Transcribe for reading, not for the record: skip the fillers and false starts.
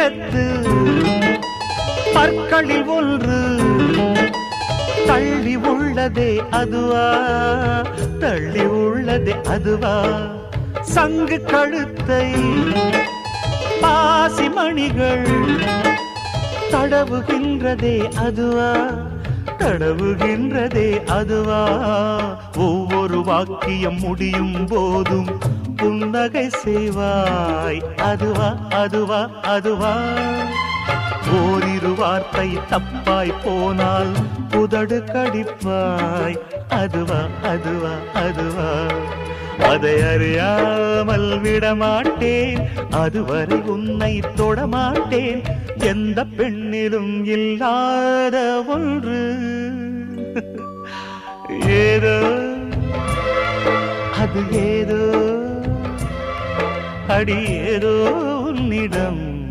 என்னிடத்து பற்களில் ஒன்று தள்ளி உள்ளதே அதுவா, தள்ளி உள்ளதே அதுவா, சங்கு கழுத்தை பாசிமணிகள் தடவுகின்றதே அதுவா, தடவுகின்றதே அதுவா, ஒவ்வொரு வாக்கியம் முடியும் போதும் புன்னகை செய்வாய் அதுவா, அதுவா, அதுவா, ஓரிரு வார்த்தை தப்பாய் போனால் உதடு கடிப்பாய் அதுவா, அதுவா, அதுவா, அதை அறியாமல் விடமாட்டேன், அதுவரை உன்னை தொடமாட்டேன், எந்த பெண்ணிலும் இல்லாத ஒன்று ஏதோ அது ஏதோ அடி ஏதோ உன்னிடம்